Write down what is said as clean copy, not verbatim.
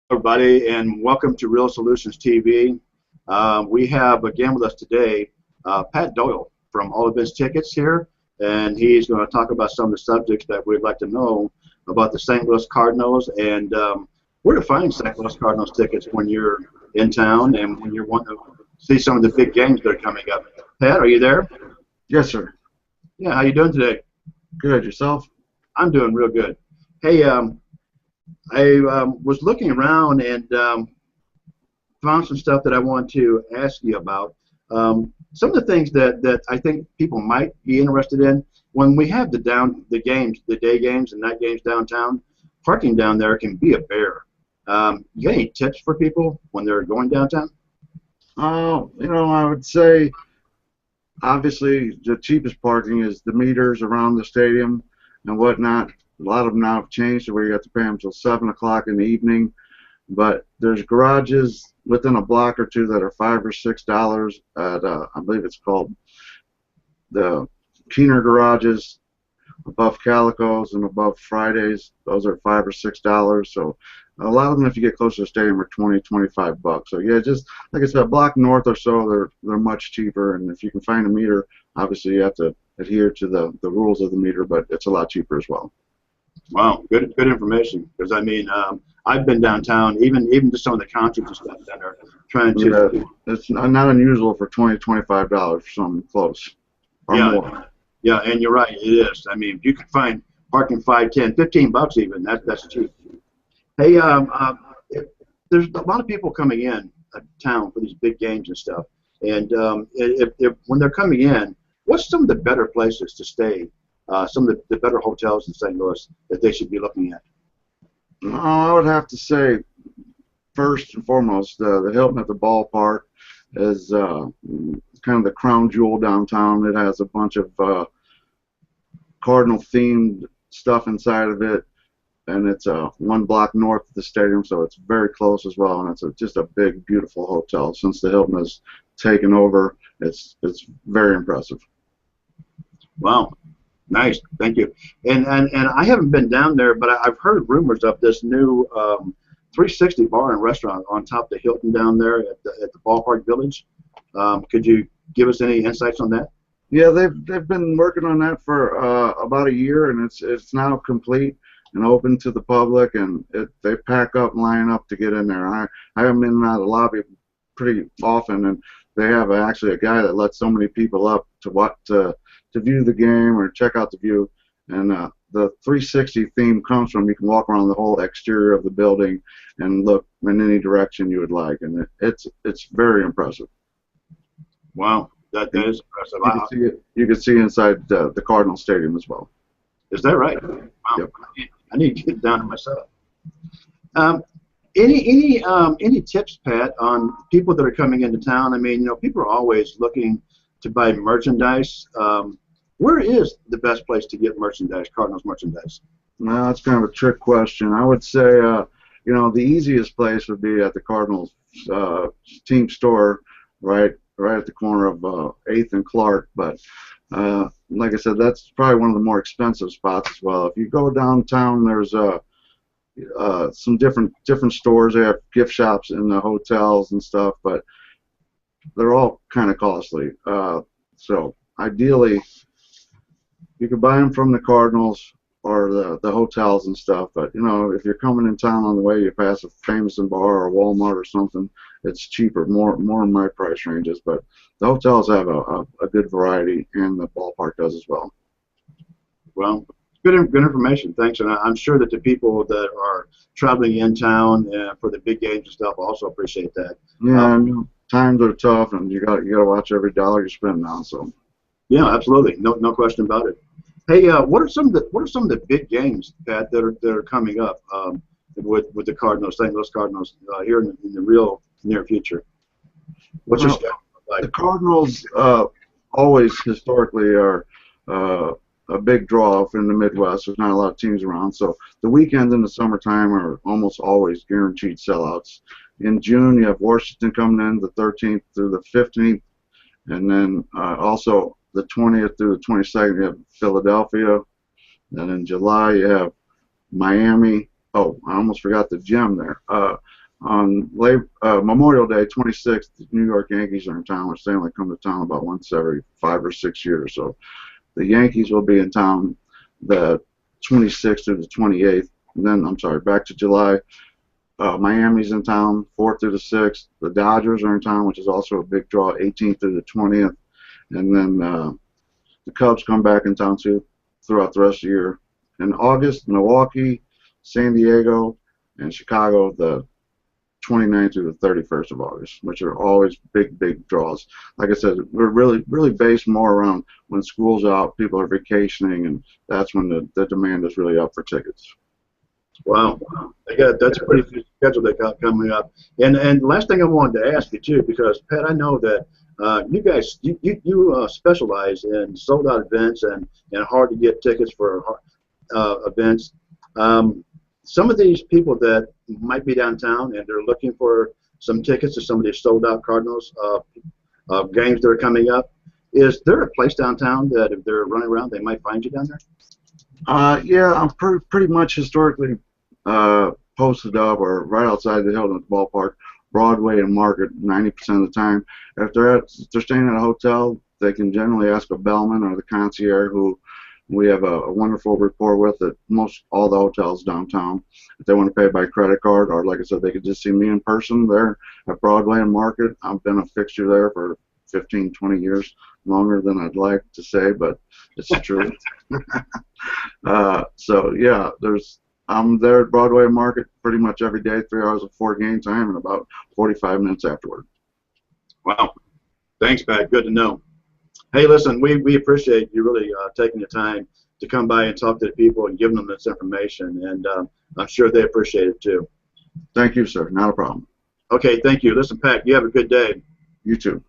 Everybody, and welcome to Real Solutions TV. We have again with us today Pat Doyle from St Tickets here, and he's going to talk about some of the subjects that we'd like to know about the St. Louis Cardinals and where to find St. Louis Cardinals tickets when you're in town and when you're wanting to see some of the big games that are coming up. Pat, are you there? Yes, sir. Yeah, how you doing today? Good. Yourself? I'm doing real good. Hey, I was looking around and found some stuff that I want to ask you about. Some of the things that I think people might be interested in when we have the games, the day games and night games downtown. Parking down there can be a bear. You got any tips for people when they're going downtown? I would say obviously the cheapest parking is the meters around the stadium and whatnot. A lot of them now have changed to where you have to pay them until 7 o'clock in the evening. But there's garages within a block or two that are $5 or $6 at I believe it's called the Keener garages above Calico's and above Fridays. Those are $5 or $6. So a lot of them, if you get close to the stadium, are 20, 25 bucks. So yeah, just like I said, a block north or so, they're much cheaper. And if you can find a meter, obviously you have to adhere to the rules of the meter, but it's a lot cheaper as well. Wow, good information. Because I mean, I've been downtown, even to some of the concerts and stuff down there, trying to. Yeah, it's not unusual for $20, $25 for something close or more. Yeah, and you're right, it is. I mean, if you can find parking 5, 10, 15 bucks even, that's cheap. Hey, there's a lot of people coming in town for these big games and stuff. And if when they're coming in, what's some of the better places to stay? Some of the better hotels in St. Louis that they should be looking at? I would have to say, first and foremost, the Hilton at the Ballpark is kind of the crown jewel downtown. It has a bunch of Cardinal-themed stuff inside of it, and it's one block north of the stadium, so it's very close as well, and it's just a big, beautiful hotel. Since the Hilton has taken over, it's very impressive. Wow. Nice, thank you. And I haven't been down there, but I've heard rumors of this new 360 bar and restaurant on top of the Hilton down there at the Ballpark Village. Could you give us any insights on that? Yeah, they've been working on that for about a year, and it's now complete and open to the public, and they pack up and line up to get in there. I am in and out of the lobby pretty often, and they have actually a guy that lets so many people up to view the game or check out the view, and the 360 theme comes from you can walk around the whole exterior of the building and look in any direction you would like, and it's very impressive. Wow, that is impressive. You can see inside the Cardinal Stadium as well. Is that right? Wow. Yep. I need to get down to myself. Any tips, Pat, on people that are coming into town? I mean, people are always looking to buy merchandise. Where is the best place to get merchandise, Cardinals merchandise? Well, that's kind of a trick question. I would say, the easiest place would be at the Cardinals team store, right at the corner of 8th and Clark. But like I said, that's probably one of the more expensive spots as well. If you go downtown, there's some different stores. They have gift shops in the hotels and stuff, but they're all kind of costly. So ideally, you could buy them from the Cardinals or the hotels and stuff. But if you're coming in town on the way, you pass a Famous and Bar or Walmart or something, it's cheaper, more in my price ranges. But the hotels have a good variety, and the Ballpark does as well. Well, good information. Thanks, and I'm sure that the people that are traveling in town for the big games and stuff also appreciate that. Yeah, times are tough, and you got to watch every dollar you spend now. So. Yeah, absolutely, no question about it. Hey, what are some of the big games, Pat, that are coming up with the Cardinals, St. Louis Cardinals, here in the real near future? What's your schedule like? The Cardinals always historically are a big draw in the Midwest. There's not a lot of teams around, so the weekends in the summertime are almost always guaranteed sellouts. In June, you have Washington coming in the 13th through the 15th, and then also the 20th through the 22nd, you have Philadelphia. And in July, you have Miami. Oh, I almost forgot the gem there. Memorial Day, 26th, the New York Yankees are in town, which they only come to town about once every 5 or 6 years. So the Yankees will be in town the 26th through the 28th. And then, I'm sorry, back to July. Miami's in town, 4th through the 6th. The Dodgers are in town, which is also a big draw, 18th through the 20th. And then the Cubs come back in town too throughout the rest of the year. In August, Milwaukee, San Diego, and Chicago, the 29th through the 31st of August, which are always big, big draws. Like I said, we're really based more around when school's out, people are vacationing, and that's when the demand is really up for tickets. Wow, that's a pretty good schedule they got coming up. And last thing I wanted to ask you too, because Pat, I know that you guys you specialize in sold out events and hard to get tickets for events. Some of these people that might be downtown and they're looking for some tickets to some of these sold out Cardinals games that are coming up. Is there a place downtown that if they're running around they might find you down there? Yeah, I'm pretty much historically posted up or right outside the Hilton Ballpark, Broadway and Market 90% of the time. If they're staying at a hotel, they can generally ask a bellman or the concierge, who we have a wonderful rapport with at most all the hotels downtown. If they want to pay by credit card, or like I said, they could just see me in person there at Broadway and Market. I've been a fixture there for 15, 20 years, longer than I'd like to say, but it's the truth. So yeah, I'm there at Broadway and Market pretty much every day, 3 hours before game time and about 45 minutes afterward. Wow. Thanks, Pat. Good to know. Hey, listen, we appreciate you really taking the time to come by and talk to the people and giving them this information, and I'm sure they appreciate it too. Thank you, sir. Not a problem. Okay, thank you. Listen, Pat, you have a good day. You too.